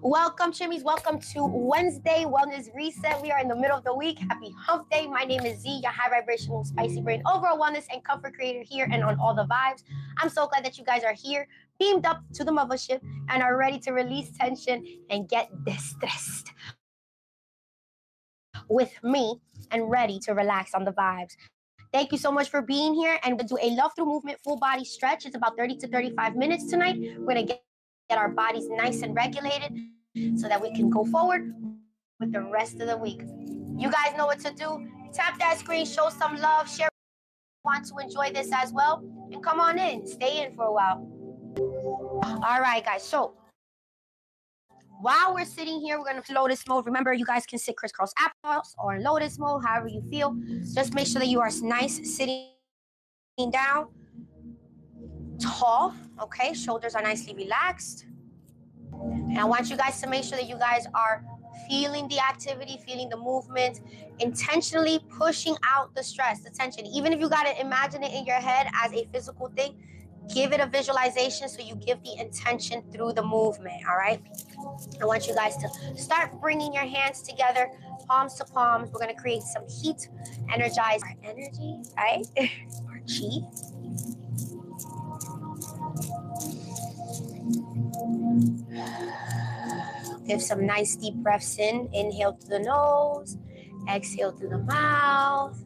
Welcome, Chimmies. Welcome to Wednesday Wellness Reset. We are in the middle of the week. Happy Hump Day. My name is Z, your high vibrational, spicy brain, overall wellness and comfort creator here and on all the vibes. I'm so glad that you guys are here, beamed up to the mothership, and are ready to release tension and get distressed with me and ready to relax on the vibes. Thank you so much for being here, and we'll do a love through movement full body stretch. It's about 30 to 35 minutes tonight. We're going to get our bodies nice and regulated so that we can go forward with the rest of the week. You guys know what to do. Tap that screen, show some love, share if you want to enjoy this as well, and come on in, stay in for a while. All right, guys, so while we're sitting here, we're going to lotus mode. Remember, you guys can sit crisscross applesauce or in lotus mode, however you feel. Just make sure that you are nice sitting down, tall, okay? Shoulders are nicely relaxed. And I want you guys to make sure that you guys are feeling the activity, feeling the movement, intentionally pushing out the stress, the tension. Even if you got to imagine it in your head as a physical thing, give it a visualization so you give the intention through the movement, all right? I want you guys to start bringing your hands together, palms to palms. We're going to create some heat, energize our energy, right? Our chi. Give some nice deep breaths in. Inhale through the nose, exhale through the mouth.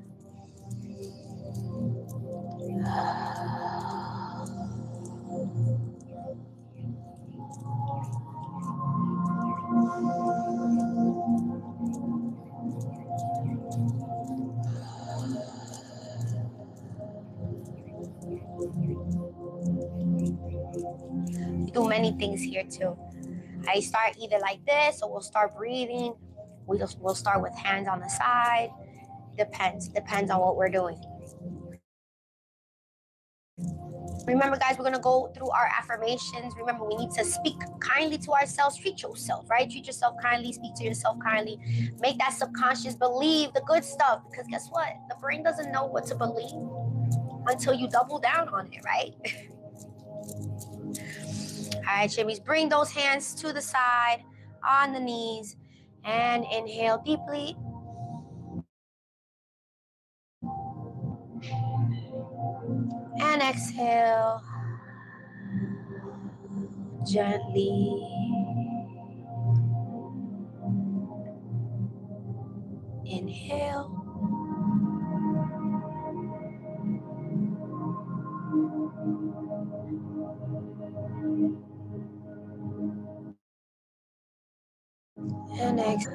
We do many things here too. I start either like this, or we'll start breathing. We'll start with hands on the side. Depends on what we're doing. Remember, guys, we're going to go through our affirmations. Remember, we need to speak kindly to ourselves. Treat yourself, right? Treat yourself kindly. Speak to yourself kindly. Make that subconscious believe the good stuff. Because guess what? The brain doesn't know what to believe until you double down on it, right? All right, Chimmies, bring those hands to the side, on the knees, and inhale deeply. And exhale gently. Inhale. And exhale.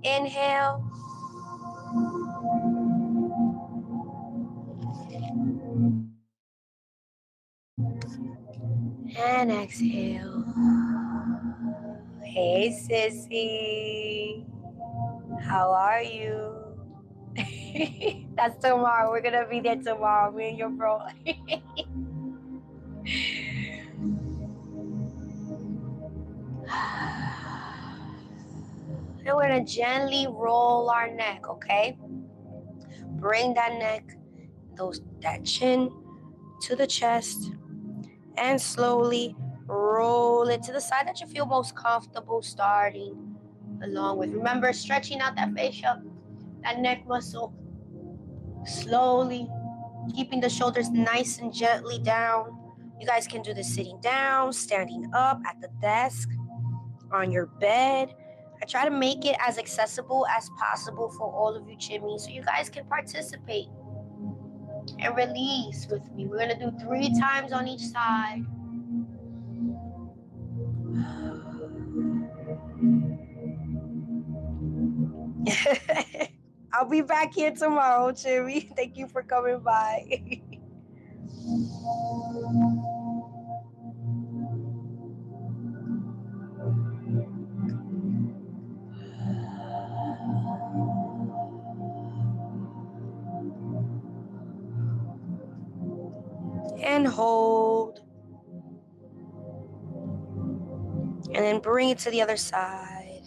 Inhale. And exhale. Hey, sissy. How are you? That's tomorrow. We're going to be there tomorrow. Me and your bro. And we're going to gently roll our neck, okay? Bring that neck, that chin to the chest, and slowly roll it to the side that you feel most comfortable, starting along with. Remember, stretching out that fascia, that neck muscle, slowly, keeping the shoulders nice and gently down. You guys can do this sitting down, standing up at the desk, on your bed. I try to make it as accessible as possible for all of you chimneys so you guys can participate and release with me. We're going to do 3 times on each side. I'll be back here tomorrow, Chimmy. Thank you for coming by. And hold. And then bring it to the other side.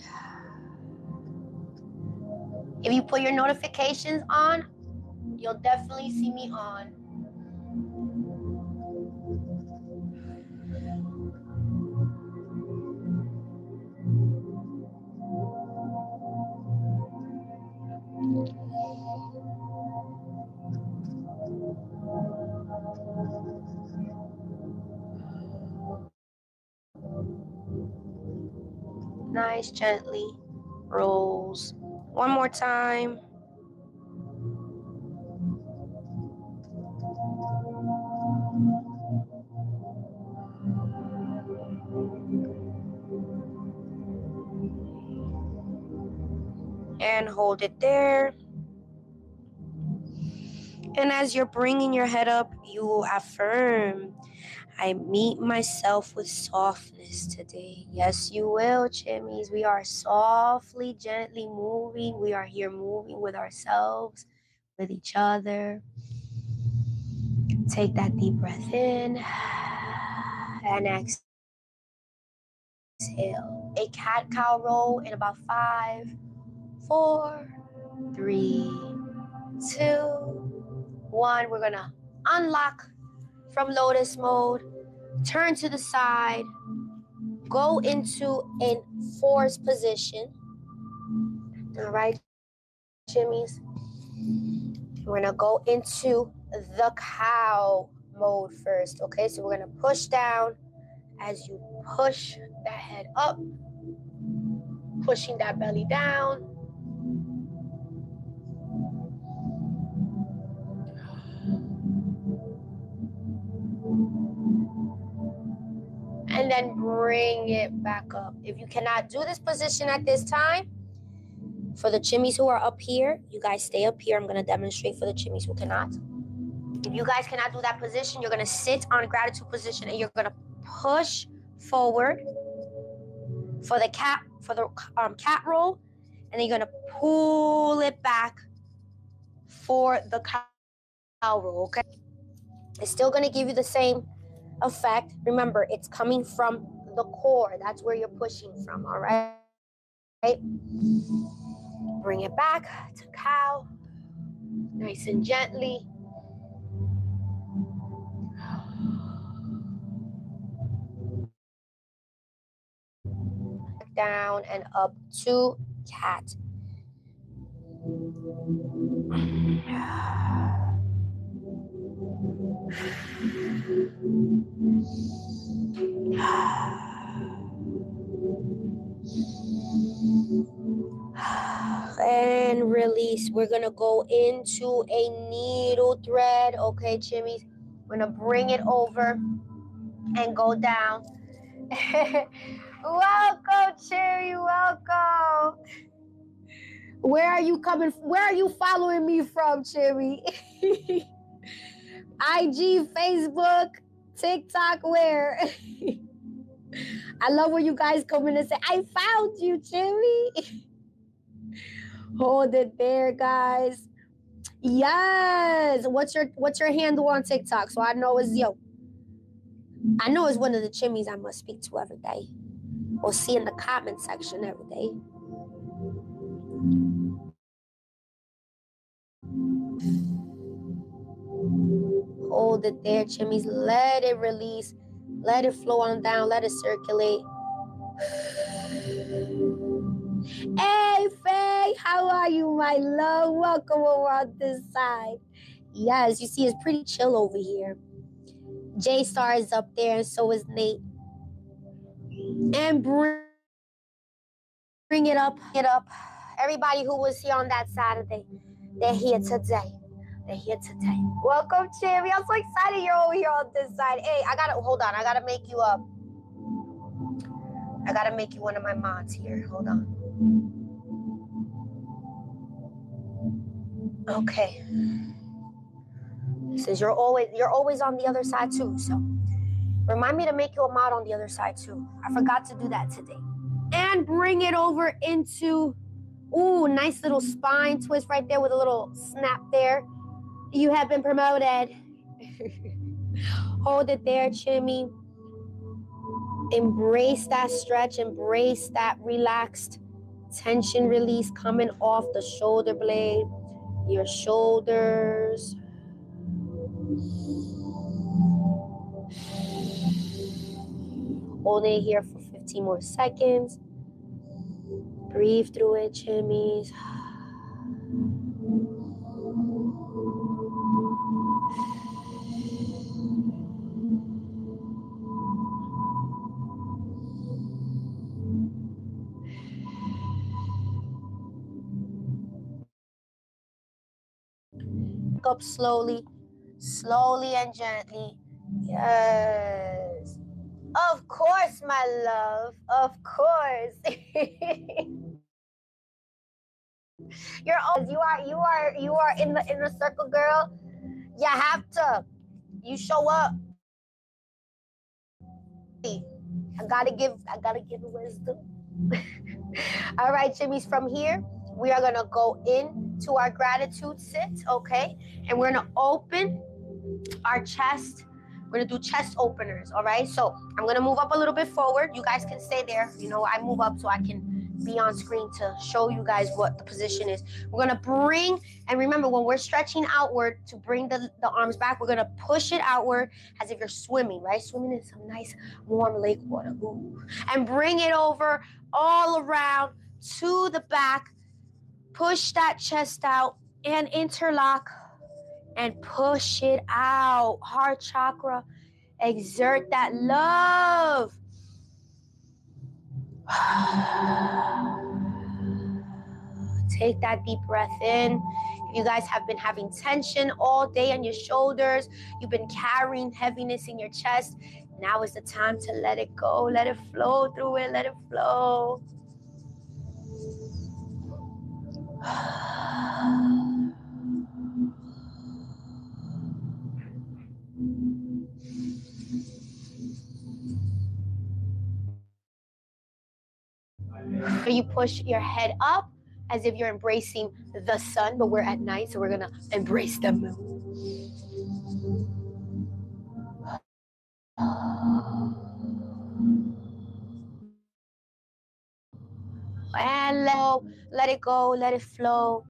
If you put your notifications on, You'll definitely see me on. Nice, gently rolls. One more time. And hold it there. And as you're bringing your head up, you affirm, I meet myself with softness today. Yes, you will, Chimmies. We are softly, gently moving. We are here moving with ourselves, with each other. Take that deep breath in and exhale. A cat-cow roll in about 5, 4, 3, 2, 1. We're gonna unlock from lotus mode, turn to the side, go into a force position. All right, Jimmies. We're gonna go into the cow mode first. Okay, so we're gonna push down. As you push that head up, pushing that belly down. And then bring it back up. If you cannot do this position at this time, for the Chimmies who are up here, you guys stay up here. I'm going to demonstrate for the Chimmies who cannot. If you guys cannot do that position, you're going to sit on gratitude position and you're going to push forward for the cat roll, and then you're going to pull it back for the cow roll. Okay, it's still going to give you the same effect. Remember, it's coming from the core. That's where you're pushing from. All right. Bring it back to cow, nice and gently. Down and up to cat. And release. We're gonna go into a needle thread. Okay, Chimmies. We're gonna bring it over and go down. Welcome, Cherry. Welcome. Where are you coming? Where are you following me from, Cherry? IG, Facebook, TikTok, where? I love when you guys come in and say, I found you, Cherry. Hold it there, guys. Yes. What's your handle on TikTok? So I know it's I know it's one of the Chimmies I must speak to every day, or see in the comment section every day. Hold it there, Chimmies. Let it release. Let it flow on down. Let it circulate. Hey, Faye, how are you, my love? Welcome over on this side. Yes, you see, it's pretty chill over here. J-Star is up there, and so is Nate. And bring it up. Everybody who was here on that Saturday, they're here today. Welcome, Cherry. I'm so excited you're over here on this side. Hey, hold on. I gotta make you up. I gotta make you one of my mods here. Hold on. Okay. Says you're always on the other side too. So remind me to make you a mod on the other side too. I forgot to do that today. And bring it over into, ooh, nice little spine twist right there with a little snap there. You have been promoted. Hold it there, Chimmy. Embrace that stretch. Embrace that relaxed tension release coming off the shoulder blade. your shoulders. Hold it here for 15 more seconds. Breathe through it, Chimmies. Up slowly, slowly and gently. Yes. Of course, my love. Of course. You are in the inner circle, girl. You have to. You show up. I gotta give wisdom. All right, Jimmies, from here, we are gonna go into our gratitude sit, okay? And we're gonna open our chest. We're gonna do chest openers, all right? So I'm gonna move up a little bit forward. You guys can stay there. You know, I move up so I can be on screen to show you guys what the position is. We're gonna bring, and remember when we're stretching outward to bring the arms back, we're gonna push it outward as if you're swimming, right? Swimming in some nice warm lake water. Ooh. And bring it over all around to the back. Push that chest out and interlock and push it out. Heart chakra. Exert that love. Take that deep breath in. If you guys have been having tension all day on your shoulders, you've been carrying heaviness in your chest, now is the time to let it go. Let it flow through it. Let it flow. You push your head up as if you're embracing the sun, but we're at night, so we're gonna embrace the moon. And let it go, let it flow.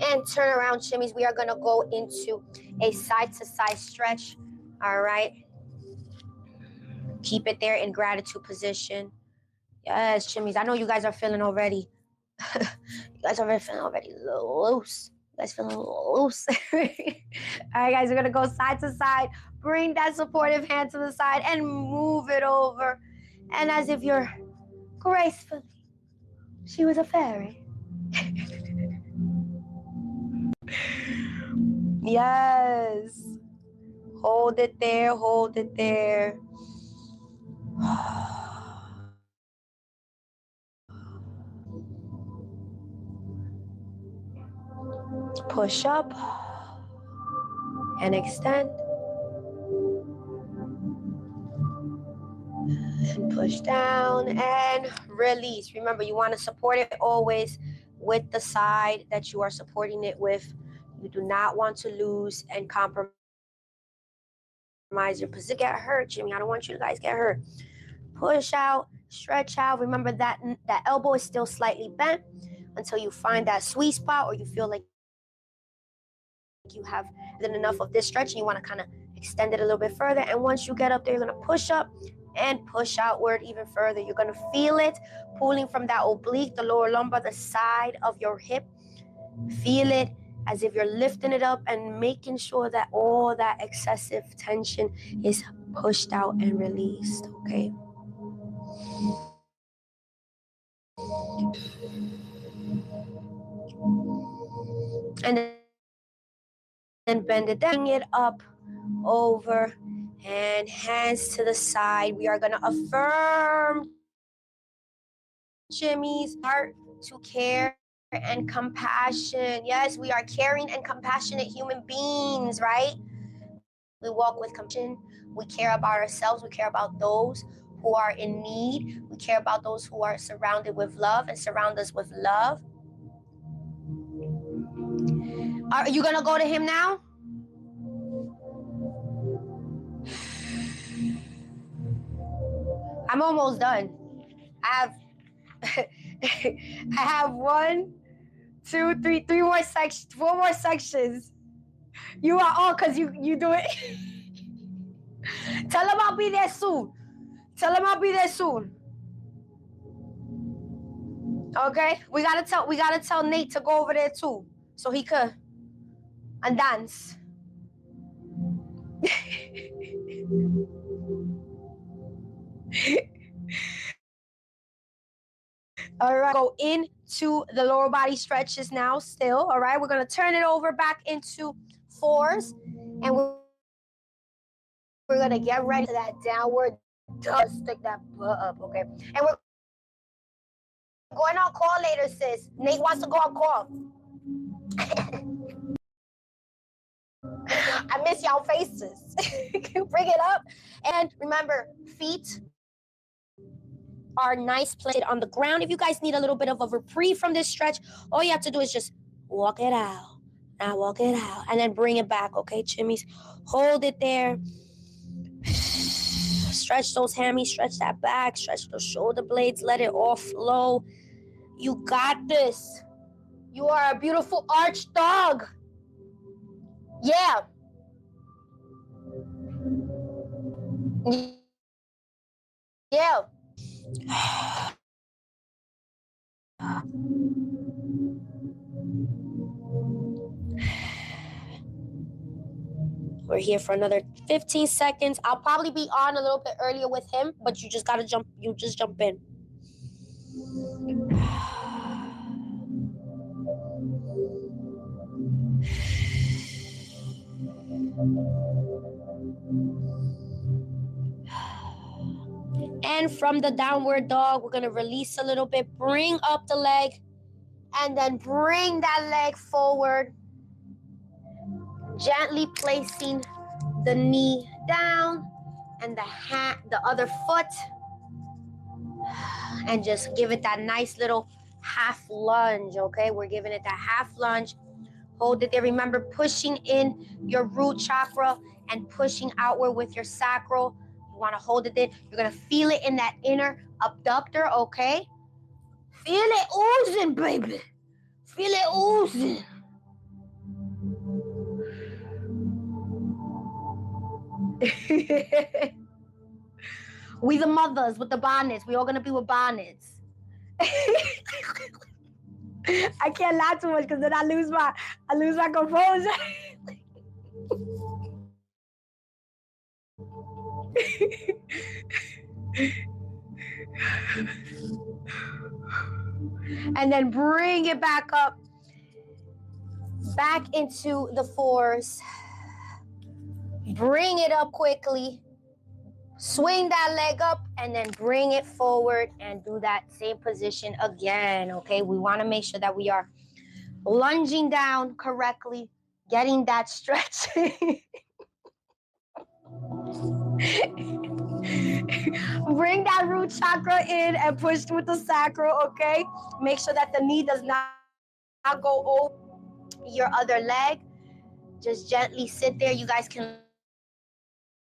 And turn around, Shimmies. We are gonna go into a side-to-side stretch. All right. Keep it there in gratitude position. Yes, Shimmies. I know you guys are feeling already. You guys are feeling already loose. You guys feeling loose. All right, guys, we're gonna go side to side. Bring that supportive hand to the side and move it over. And as if you're gracefully, she was a fairy. Yes. Hold it there, hold it there. Push up and extend. And push down and release. Remember, you want to support it always with the side that you are supporting it with. You do not want to lose and compromise your position. Get hurt, Jimmy. I don't want you guys to get hurt. Push out, stretch out. Remember that elbow is still slightly bent until you find that sweet spot or you feel like you have done enough of this stretch and you want to kind of extend it a little bit further. And once you get up there, you're going to push up and push outward even further. You're going to feel it pulling from that oblique, the lower lumbar, the side of your hip. Feel it as if you're lifting it up and making sure that all that excessive tension is pushed out and released, okay? And then bend it down, bring it up, over, and hands to the side. We are going to affirm Jimmy's heart to care and compassion. Yes, we are caring and compassionate human beings, right? We walk with compassion. We care about ourselves. We care about those who are in need. We care about those who are surrounded with love and surround us with love. Are you going to go to him now? I'm almost done. I have 1, 2, 3 more sections, 4 more sections. You are all because you do it. Tell them I'll be there soon. Tell them I'll be there soon. Okay? We gotta tell Nate to go over there too, so he could and dance. All right, go into the lower body stretches now still. All right, we're gonna turn it over back into 4s, and we're gonna get ready to that downward dog. Stick that butt up, okay? And we're going on call later, sis. Nate wants to go on call. I miss y'all faces. Bring it up. And remember, feet are nice planted on the ground. If you guys need a little bit of a reprieve from this stretch, all you have to do is just walk it out. Now walk it out. And then bring it back, okay, chimmies? Hold it there. Stretch those hammies, stretch that back, stretch those shoulder blades, let it all flow. You got this. You are a beautiful arch dog. Yeah. Yeah. We're here for another 15 seconds. I'll probably be on a little bit earlier with him, but you just gotta jump. You just jump in. And from the downward dog, we're gonna release a little bit, bring up the leg, and then bring that leg forward, gently placing the knee down and the other foot, and just give it that nice little half lunge, okay? We're giving it that half lunge. Hold it there. Remember, pushing in your root chakra and pushing outward with your sacral. You want to hold it there. You're going to feel it in that inner abductor, okay? Feel it oozing, baby. Feel it oozing. We the mothers with the bonnets. We all going to be with bonnets. I can't laugh too much because then I lose my composure. And then bring it back up, back into the 4s. Bring it up quickly. Swing that leg up and then bring it forward and do that same position again, okay? We want to make sure that we are lunging down correctly, getting that stretch. Bring that root chakra in and push with the sacral, okay? Make sure that the knee does not go over your other leg. Just gently sit there. You guys can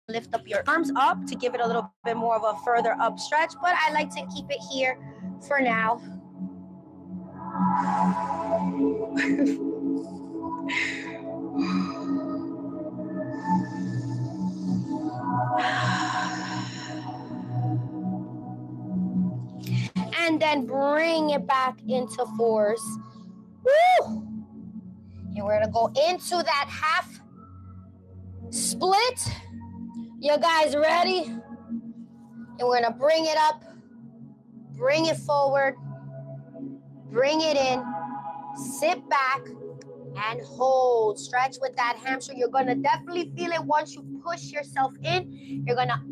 lift up your arms up to give it a little bit more of a further up stretch, but I like to keep it here for now. And then bring it back into 4s. Woo! And we're gonna go into that half split. You guys ready? And we're gonna bring it up, bring it forward, bring it in, sit back, and hold. Stretch with that hamstring. You're gonna definitely feel it once you push yourself in. You're gonna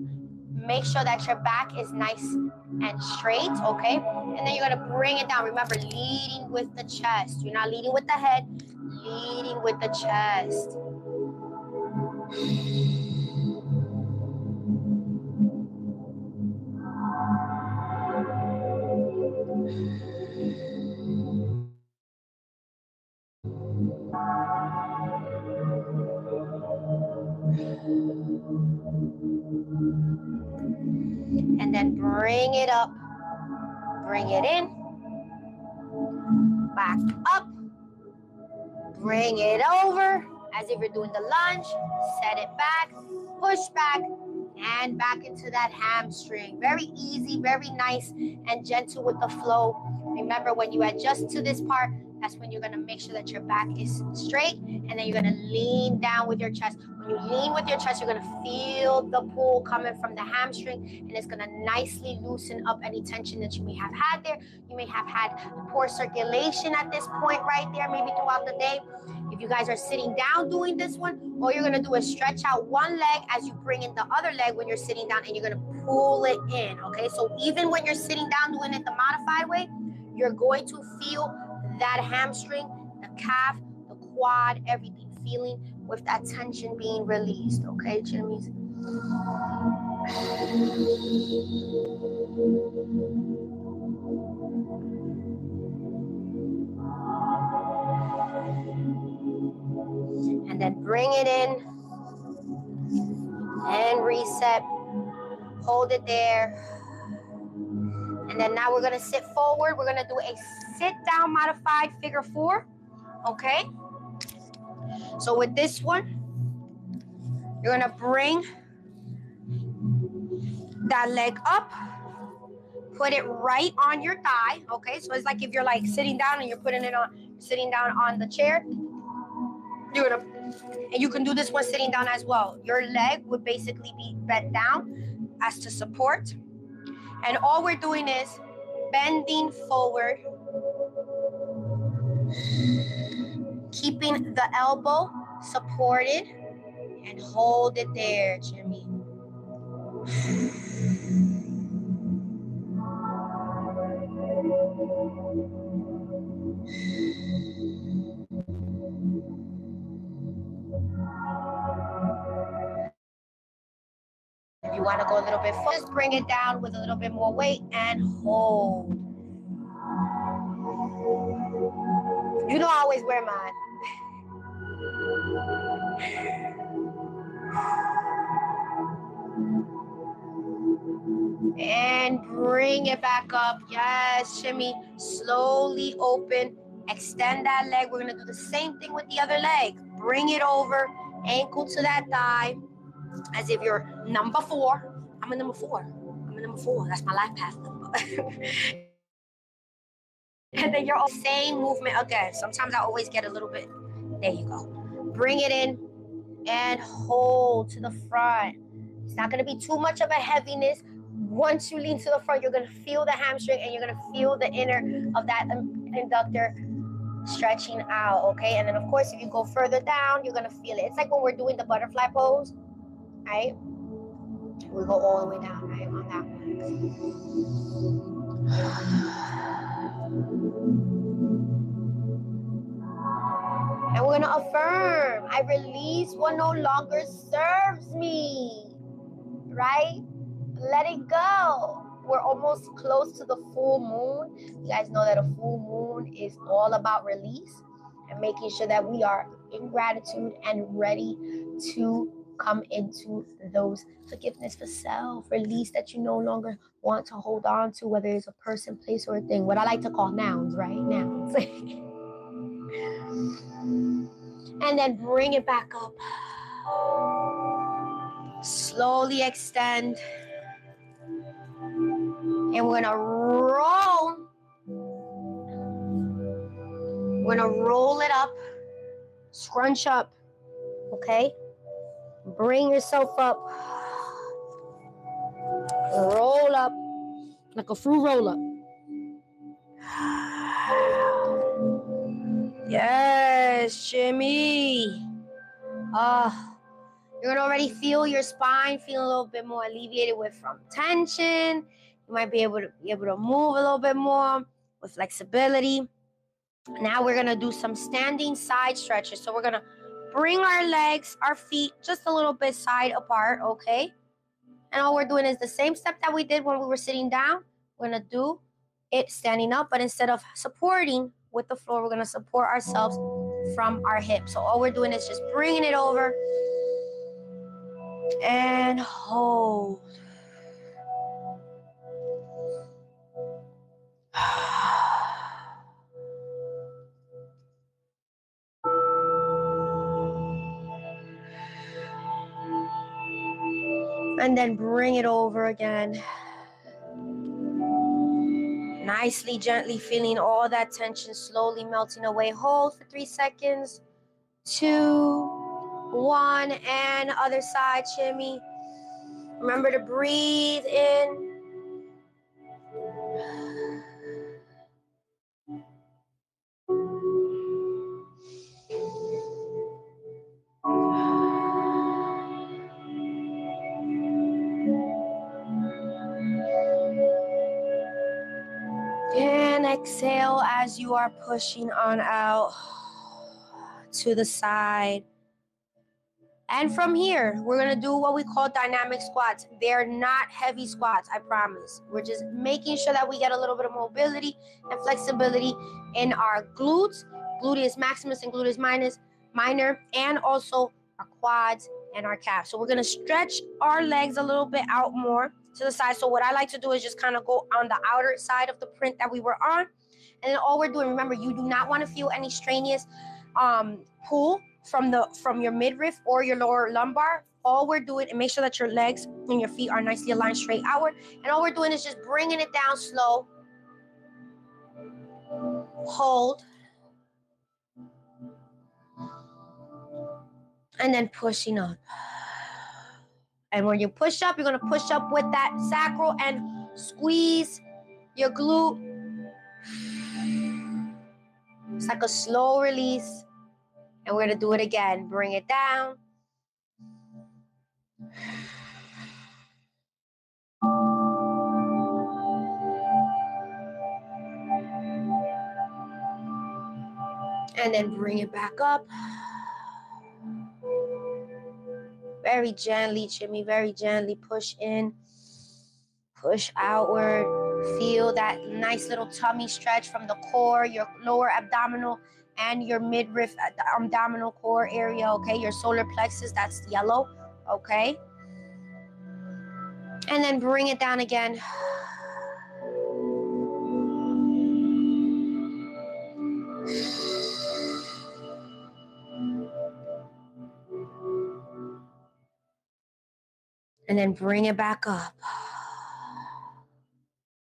make sure that your back is nice and straight, okay? And then you're gonna bring it down. Remember, leading with the chest. You're not leading with the head, leading with the chest. And then then bring it up. Bring it in. Back up. Bring it over as if you're doing the lunge. Set it back. Push back. And back into that hamstring. Very easy, very nice and gentle with the flow. Remember, when you adjust to this part, that's when you're going to make sure that your back is straight, and then you're going to lean down with your chest. When you lean with your chest, you're going to feel the pull coming from the hamstring, and it's going to nicely loosen up any tension that you may have had there. You may have had poor circulation at this point right there, maybe throughout the day. If you guys are sitting down doing this one, all you're going to do is stretch out one leg as you bring in the other leg when you're sitting down, and you're going to pull it in, okay? So even when you're sitting down doing it the modified way, you're going to feel that hamstring, the calf, the quad, everything feeling with that tension being released, okay, Jimmy's? And then bring it in and reset. Hold it there. And then now we're going to sit forward. We're going to do a sit-down modified figure 4, okay? So with this one, you're going to bring that leg up, put it right on your thigh, okay? So it's like if you're like sitting down and you're putting it on, sitting down on the chair. You're going to, and you can do this one sitting down as well. Your leg would basically be bent down as to support. And all we're doing is bending forward, keeping the elbow supported, and hold it there, Jimmy. If you want to go a little bit further, just bring it down with a little bit more weight and hold. You know I always wear mine. And bring it back up. Yes, shimmy. Slowly open. Extend that leg. We're going to do the same thing with the other leg. Bring it over. Ankle to that thigh. As if you're number 4. I'm a number 4. I'm a number 4. That's my life path number. And then you're all same movement again. Sometimes I always get a little bit. There you go. Bring it in and hold to the front. It's not going to be too much of a heaviness. Once you lean to the front, you're going to feel the hamstring, and you're going to feel the inner of that inductor stretching out, okay? And then, of course, if you go further down, you're going to feel it. It's like when we're doing the butterfly pose, right? We go all the way down, right, on that one. And we're going to affirm, I release what no longer serves me, right? Let it go. We're almost close to the full moon. You guys know that a full moon is all about release and making sure that we are in gratitude and ready to come into those forgiveness for self, release that you no longer want to hold on to, whether it's a person, place, or a thing. What I like to call nouns, right? Nouns. And then bring it back up. Slowly extend. And we're gonna roll. We're gonna roll it up. Scrunch up. Okay? Bring yourself up. Roll up. Like a fruit roll up. Yes, Jimmy. You're gonna already feel your spine feel a little bit more alleviated with from tension. You might be able to move a little bit more with flexibility. Now we're gonna do some standing side stretches. So we're gonna bring our legs, our feet just a little bit side apart, okay? And all we're doing is the same step that we did when we were sitting down. We're gonna do it standing up, but instead of supporting with the floor, we're gonna support ourselves from our hips. So all we're doing is just bringing it over and hold. And then bring it over again. Nicely, gently feeling all that tension slowly melting away. Hold for 3 seconds. 2, 1, and other side, shimmy. Remember to breathe in. And exhale as you are pushing on out to the side. And from here, we're going to do what we call dynamic squats. They're not heavy squats, I promise. We're just making sure that we get a little bit of mobility and flexibility in our glutes, gluteus maximus and gluteus minor, and also our quads and our calves. So we're going to stretch our legs a little bit out more to the side. So what I like to do is just kind of go on the outer side of the print that we were on. And then all we're doing, remember, you do not want to feel any strenuous pull from your midriff or your lower lumbar. All we're doing, and make sure that your legs and your feet are nicely aligned straight outward. And all we're doing is just bringing it down slow. Hold. And then pushing up. And when you push up, you're going to push up with that sacral and squeeze your glute. It's like a slow release. And we're going to do it again. Bring it down. And then bring it back up. Very gently, Jimmy, very gently push in, push outward. Feel that nice little tummy stretch from the core, your lower abdominal and your midriff abdominal core area, okay? Your solar plexus, that's yellow, okay? And then bring it down again. And then bring it back up.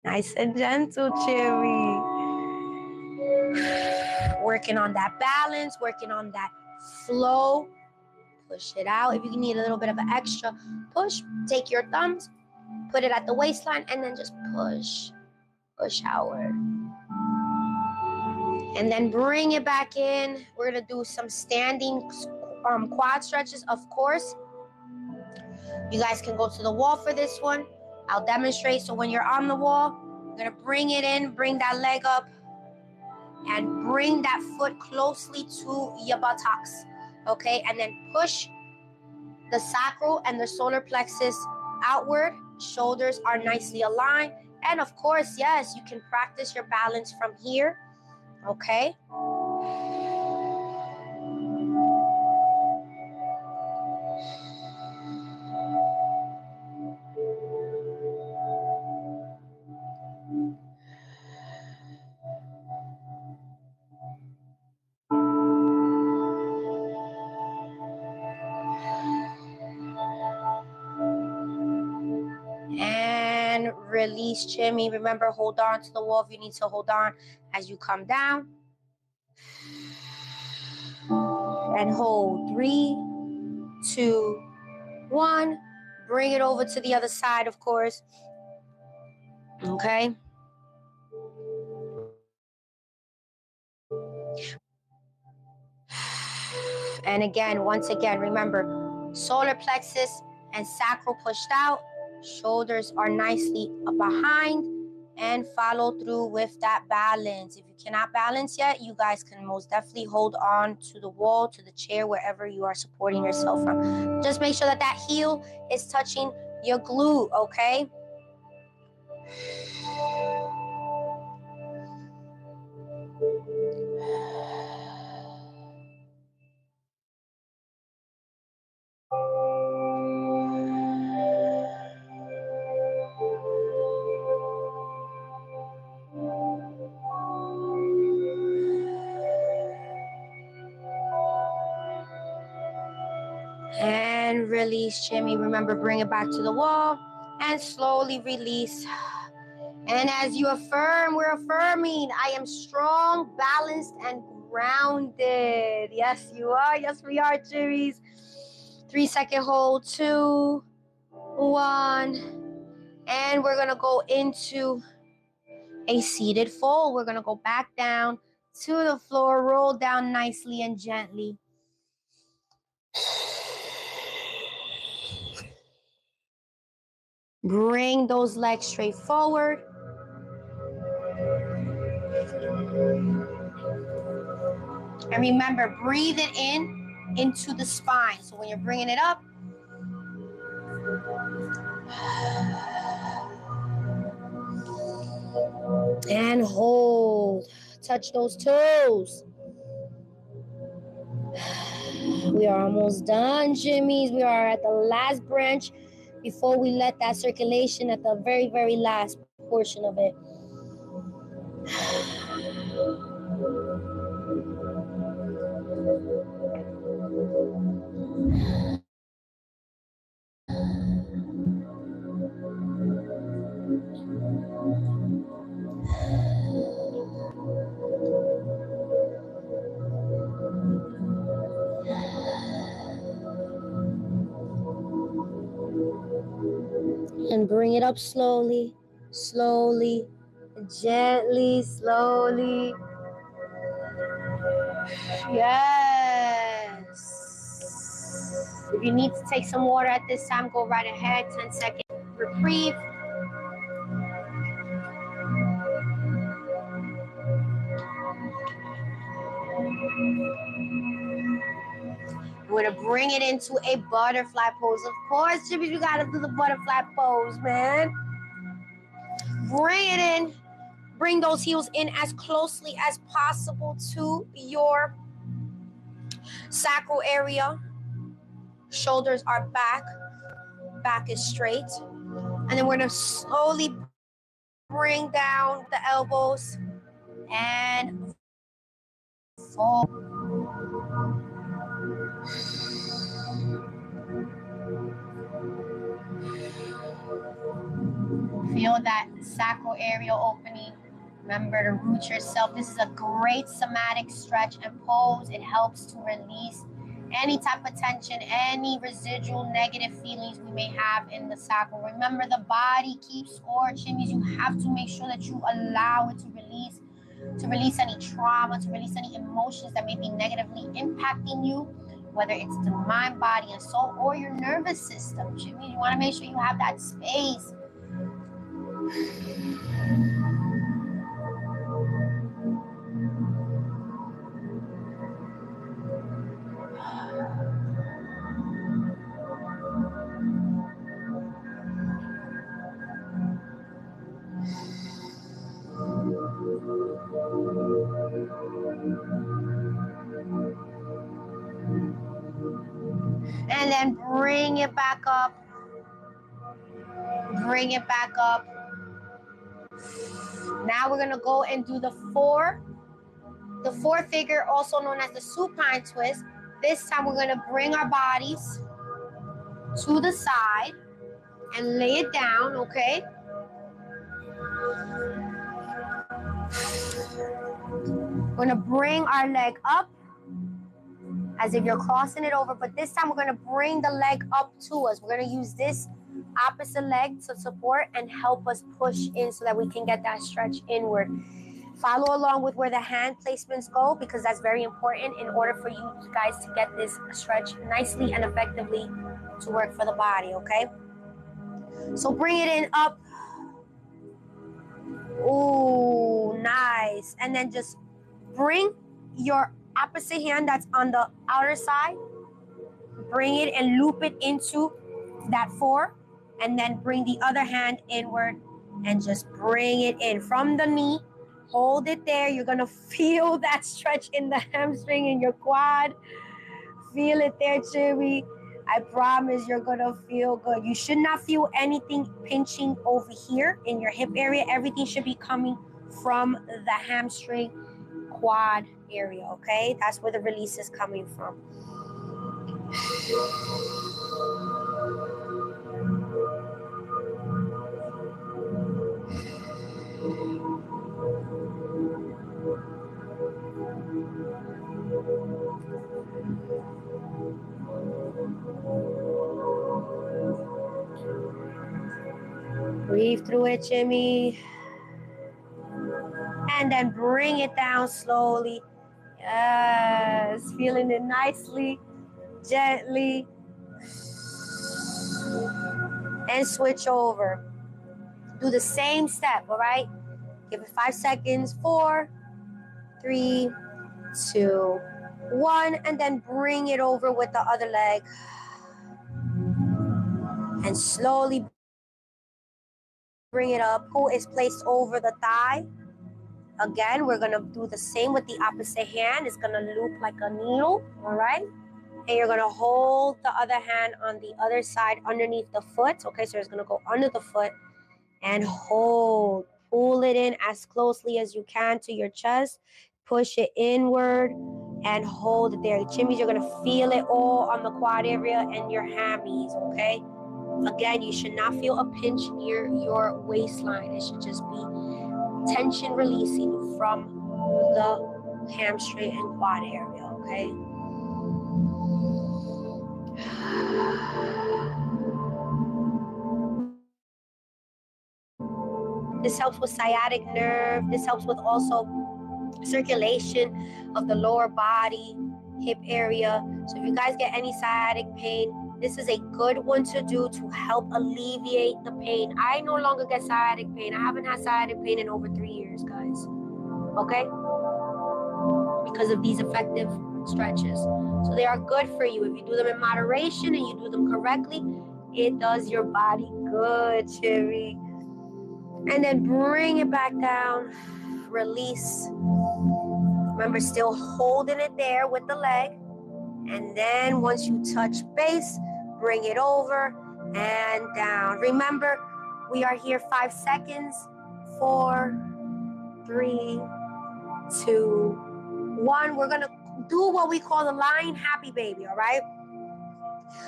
Nice and gentle, Jimmy. Working on that balance, working on that flow. Push it out. If you need a little bit of an extra push, take your thumbs, put it at the waistline, and then just push outward. And then bring it back in. We're going to do some standing quad stretches, of course. You guys can go to the wall for this one. I'll demonstrate. So when you're on the wall, you're going to bring it in, bring that leg up, and bring that foot closely to your buttocks, okay? And then push the sacral and the solar plexus outward. Shoulders are nicely aligned. And of course, yes, you can practice your balance from here, okay? And release, Jimmy. Remember, hold on to the wall if you need to hold on as you come down. And hold. 3, 2, 1. Bring it over to the other side, of course. Okay. And again, once again, remember, solar plexus and sacral pushed out. Shoulders are nicely behind, and follow through with that balance. If you cannot balance yet, you guys can most definitely hold on to the wall, to the chair, wherever you are supporting yourself from. Just make sure that that heel is touching your glute, okay? And release, Jimmy. Remember, bring it back to the wall and slowly release. And as you affirm, we're affirming, I am strong, balanced, and grounded. Yes, you are. Yes, we are, Jimmies. 3-second hold. 2, 1. And we're going to go into a seated fold. We're going to go back down to the floor, roll down nicely and gently. Bring those legs straight forward. And remember, breathe it in into the spine. So when you're bringing it up, and hold. Touch those toes. We are almost done, Jimmies. We are at the last branch before we let that circulation at the very, very last portion of it. And bring it up slowly, slowly, gently, slowly. Yes. If you need to take some water at this time, go right ahead. 10-second reprieve. We're going to bring it into a butterfly pose. Of course, Jimmy, you got to do the butterfly pose, man. Bring it in. Bring those heels in as closely as possible to your sacral area. Shoulders are back. Back is straight. And then we're going to slowly bring down the elbows and fold. Feel that sacral area opening. Remember to root yourself. This is a great somatic stretch and pose. It helps to release any type of tension, any residual negative feelings we may have in the sacral. Remember, the body keeps score, Jimmies. You have to make sure that you allow it to release any trauma, to release any emotions that may be negatively impacting you, whether it's the mind, body, and soul, or your nervous system, Jimmy. You want to make sure you have that space. And then bring it back up. Bring it back up. Now we're going to go and do the four figure, also known as the supine twist. This time we're going to bring our bodies to the side and lay it down, okay? We're going to bring our leg up as if you're crossing it over, but this time we're going to bring the leg up to us. We're going to use this opposite leg to support and help us push in so that we can get that stretch inward. Follow along with where the hand placements go, because that's very important in order for you guys to get this stretch nicely and effectively to work for the body, okay? So bring it in up. Ooh, nice. And then just bring your opposite hand that's on the outer side. Bring it and loop it into that 4. And then bring the other hand inward and just bring it in from the knee. Hold it there. You're going to feel that stretch in the hamstring and your quad. Feel it there, Jimmy. I promise you're going to feel good. You should not feel anything pinching over here in your hip area. Everything should be coming from the hamstring quad area, okay? That's where the release is coming from. Breathe through it, Jimmy. And then bring it down slowly. Yes, feeling it nicely, gently. And switch over. Do the same step, all right? Give it 5 seconds. 4, 3, 2, 1. And then bring it over with the other leg. And slowly bring it up. Who is placed over the thigh. Again, we're going to do the same with the opposite hand. It's going to loop like a needle, all right? And you're going to hold the other hand on the other side underneath the foot. Okay, so it's going to go under the foot and hold. Pull it in as closely as you can to your chest. Push it inward and hold it there. Chimneys, you're going to feel it all on the quad area and your hammies, okay? Again, you should not feel a pinch near your waistline. It should just be tension releasing from the hamstring and quad area, okay? This helps with sciatic nerve. This helps with also circulation of the lower body, hip area. So if you guys get any sciatic pain, this is a good one to do to help alleviate the pain. I no longer get sciatic pain. I haven't had sciatic pain in over 3 years, guys. Okay? Because of these effective stretches. So they are good for you. If you do them in moderation and you do them correctly, it does your body good, Cherry. And then bring it back down. Release. Remember, still holding it there with the leg. And then once you touch base, bring it over and down. Remember, we are here 5 seconds. 4, 3, 2, 1. We're going to do what we call the lying happy baby, all right?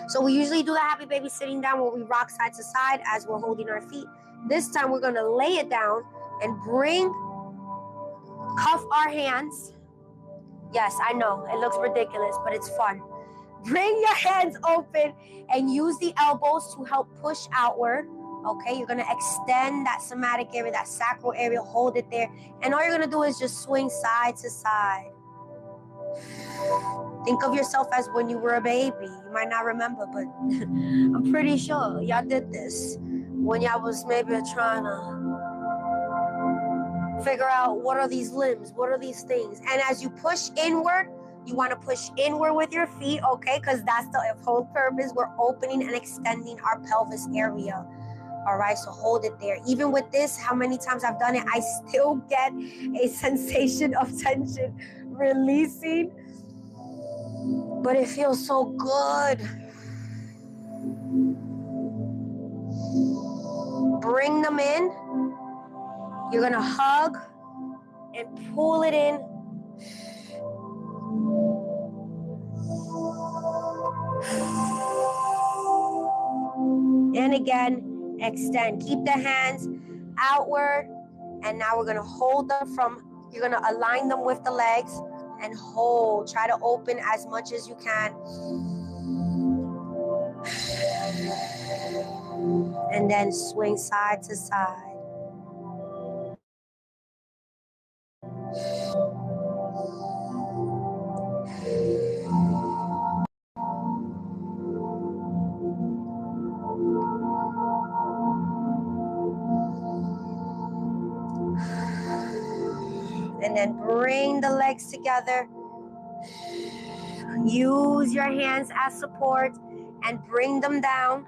So we usually do the happy baby sitting down where we rock side to side as we're holding our feet. This time we're going to lay it down and cuff our hands. Yes, I know, it looks ridiculous, but it's fun. Bring your hands open and use the elbows to help push outward. Okay, you're going to extend that somatic area, that sacral area, hold it there. And all you're going to do is just swing side to side. Think of yourself as when you were a baby. You might not remember, but I'm pretty sure y'all did this when y'all was maybe trying to figure out what are these limbs, what are these things. And as you push inward, you want to push inward with your feet, okay? Because that's the whole purpose. We're opening and extending our pelvis area. All right, so hold it there. Even with this, how many times I've done it, I still get a sensation of tension releasing. But it feels so good. Bring them in. You're going to hug and pull it in. And again, extend. Keep the hands outward. And now we're going to hold them you're going to align them with the legs and hold. Try to open as much as you can. And then swing side to side. And then bring the legs together. Use your hands as support and bring them down.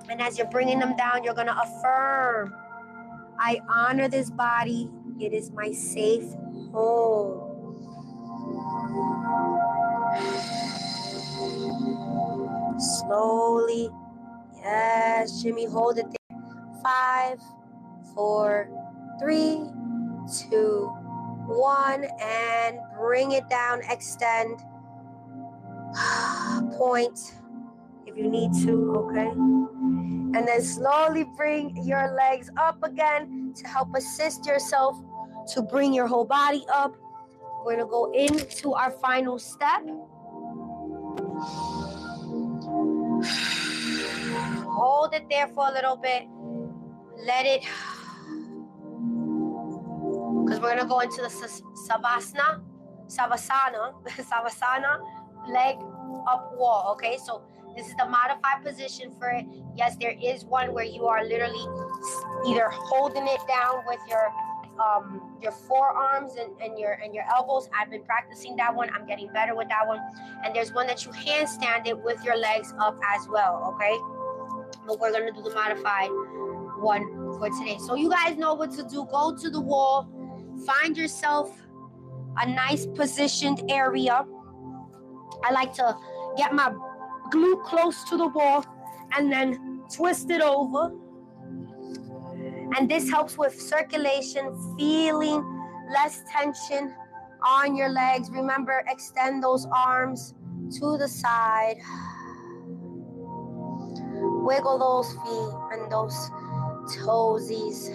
And as you're bringing them down, you're going to affirm, I honor this body. It is my safe home. Slowly. Yes, Jimmy, hold it there. 5, 4, 3, 2, 1. And bring it down. Extend. Point if you need to, okay? And then slowly bring your legs up again to help assist yourself to bring your whole body up. We're gonna go into our final step. Hold it there for a little bit. Let it, because we're gonna go into the savasana, leg up wall. Okay, so this is the modified position for it. Yes, there is one where you are literally either holding it down with your forearms and your elbows. I've been practicing that one. I'm getting better with that one. And there's one that you handstand it with your legs up as well. Okay, but we're gonna do the modified one for today. So you guys know what to do. Go to the wall, find yourself a nice positioned area. I like to get my glute close to the wall and then twist it over. And this helps with circulation, feeling less tension on your legs. Remember, extend those arms to the side. Wiggle those feet and those toesies.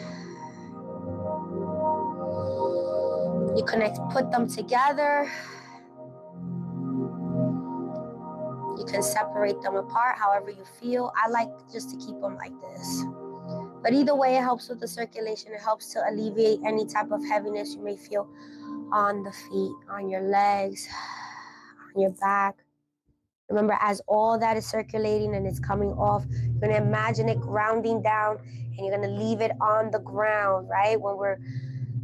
You connect, put them together. You can separate them apart however you feel. I like just to keep them like this. But either way, it helps with the circulation. It helps to alleviate any type of heaviness you may feel on the feet, on your legs, on your back. Remember, as all that is circulating and it's coming off, you're going to imagine it grounding down and you're going to leave it on the ground, right? When we're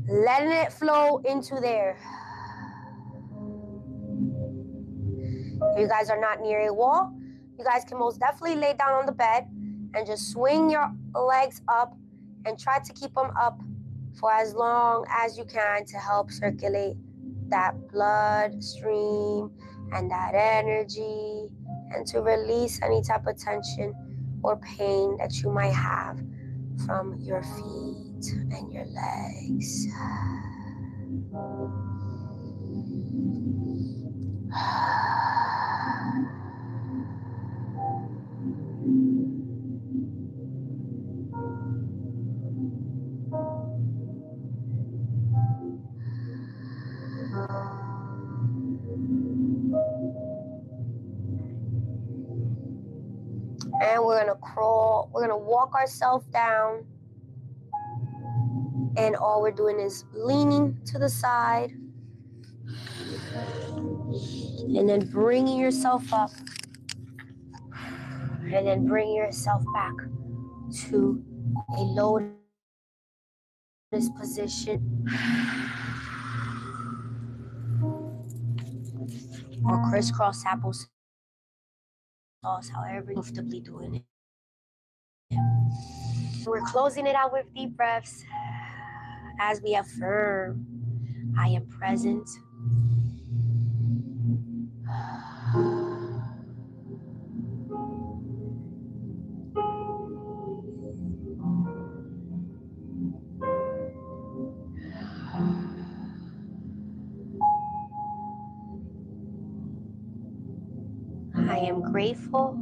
letting it flow into there. If you guys are not near a wall, you guys can most definitely lay down on the bed and just swing your legs up and try to keep them up for as long as you can to help circulate that blood stream and that energy, and to release any type of tension or pain that you might have from your feet and your legs. And we're gonna crawl, we're gonna walk ourselves down. And all we're doing is leaning to the side. And then bringing yourself up. And then bring yourself back to a lotus position. Or crisscross applesauce, however you're comfortably doing it. We're closing it out with deep breaths as we affirm, I am present. I am grateful.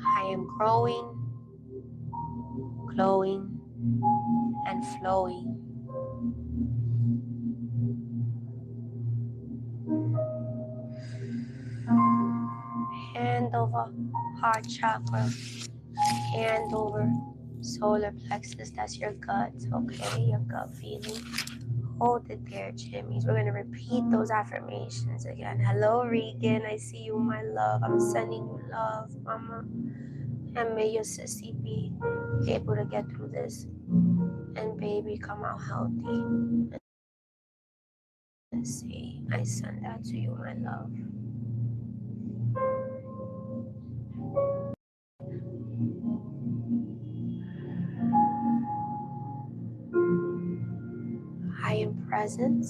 I am growing, glowing, and flowing. Hand over heart chakra, hand over solar plexus. That's your gut, okay? Your gut feeling. Hold it there, Jimmys. We're going to repeat those affirmations again. Hello, Regan. I see you, my love. I'm sending you love, mama. And may your sissy be able to get through this. And baby, come out healthy. And see, I send that to you, my love. I am present.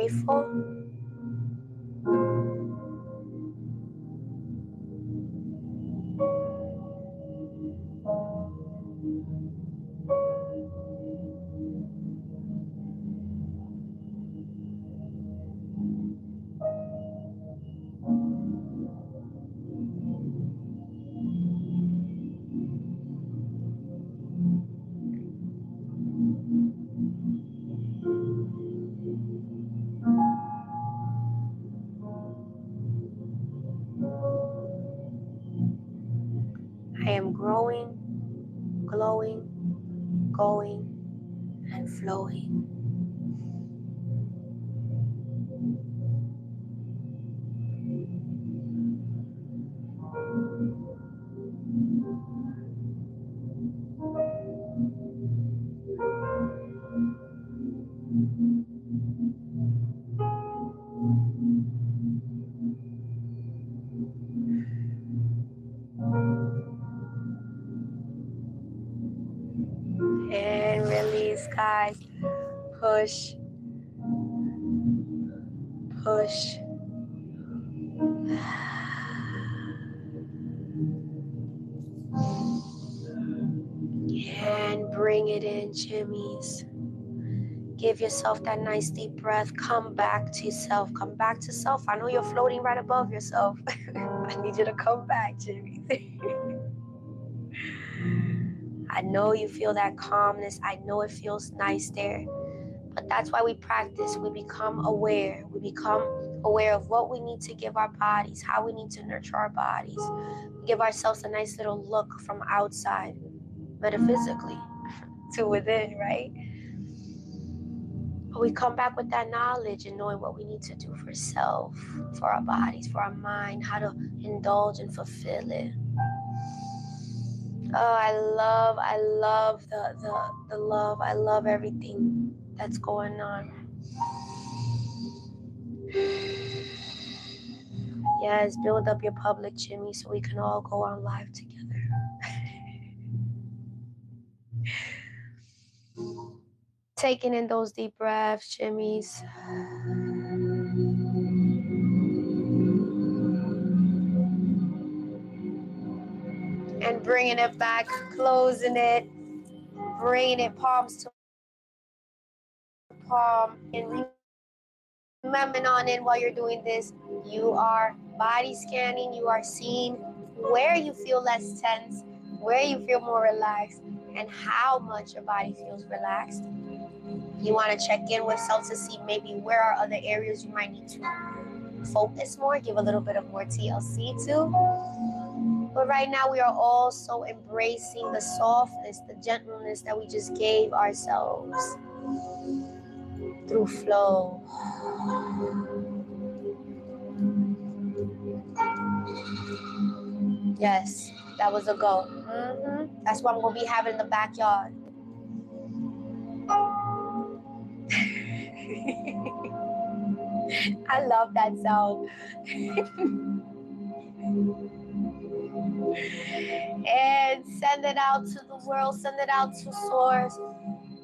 grateful. I am growing, glowing, going, and flowing. And release, guys. Push, push. And bring it in, Jimmies. Give yourself that nice deep breath. Come back to self. Come back to self. I know you're floating right above yourself. I need you to come back, Jimmies. I know you feel that calmness. I know it feels nice there. But that's why we practice. We become aware. We become aware of what we need to give our bodies, how we need to nurture our bodies. We give ourselves a nice little look from outside, metaphysically, to within, right? But we come back with that knowledge and knowing what we need to do for self, for our bodies, for our mind, how to indulge and fulfill it. Oh, I love the love. I love everything that's going on. Yes, build up your public, Jimmy, so we can all go on live together. Taking in those deep breaths, Jimmys. And bringing it back, closing it, bringing it palms to palm. And remembering on in while you're doing this, you are body scanning, you are seeing where you feel less tense, where you feel more relaxed, and how much your body feels relaxed. You want to check in with self to see maybe where are other areas you might need to focus more, give a little bit of more TLC to. But right now we are also embracing the softness, the gentleness that we just gave ourselves through flow. Yes, that was a go. That's what I'm going to be having in the backyard. I love that sound. And send it out to the world, send it out to source.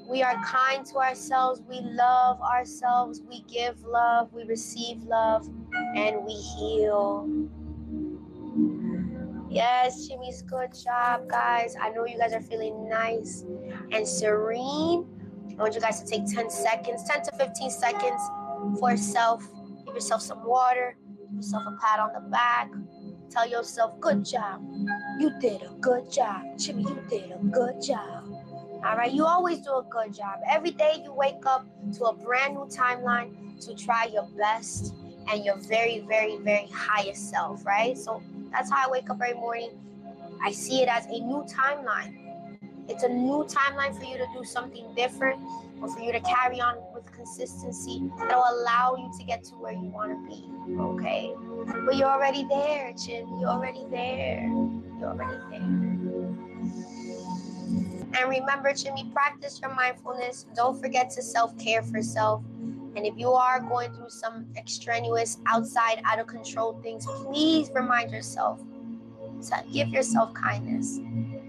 We are kind to ourselves, we love ourselves, we give love, we receive love, and we heal. Yes, Jimmy's, good job, guys. I know you guys are feeling nice and serene. I want you guys to take 10 seconds, 10 to 15 seconds for self. Give yourself some water, give yourself a pat on the back. Tell yourself, good job. You did a good job. Jimmy, you did a good job. All right, you always do a good job. Every day you wake up to a brand new timeline to try your best and your very, very, very highest self, right? So that's how I wake up every morning. I see it as a new timeline. It's a new timeline for you to do something different or for you to carry on with consistency that will allow you to get to where you want to be, okay? But you're already there, Jim. You're already there. You're already there. And remember, Jimmy, practice your mindfulness. Don't forget to self-care for self. And if you are going through some extraneous, outside, out of control things, please remind yourself to give yourself kindness.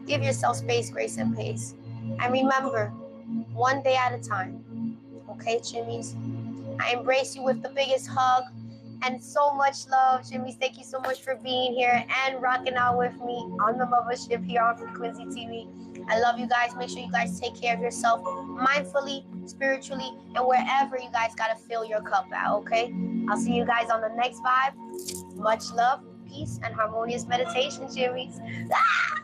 Give yourself space, grace, and pace. And remember, one day at a time. Okay, Jimmies? I embrace you with the biggest hug and so much love. Jimmy's, thank you so much for being here and rocking out with me on the mothership here on FrequenZeeTV. I love you guys. Make sure you guys take care of yourself mindfully, spiritually, and wherever you guys got to fill your cup out, okay? I'll see you guys on the next vibe. Much love, peace, and harmonious meditation, Jimmy's. Ah!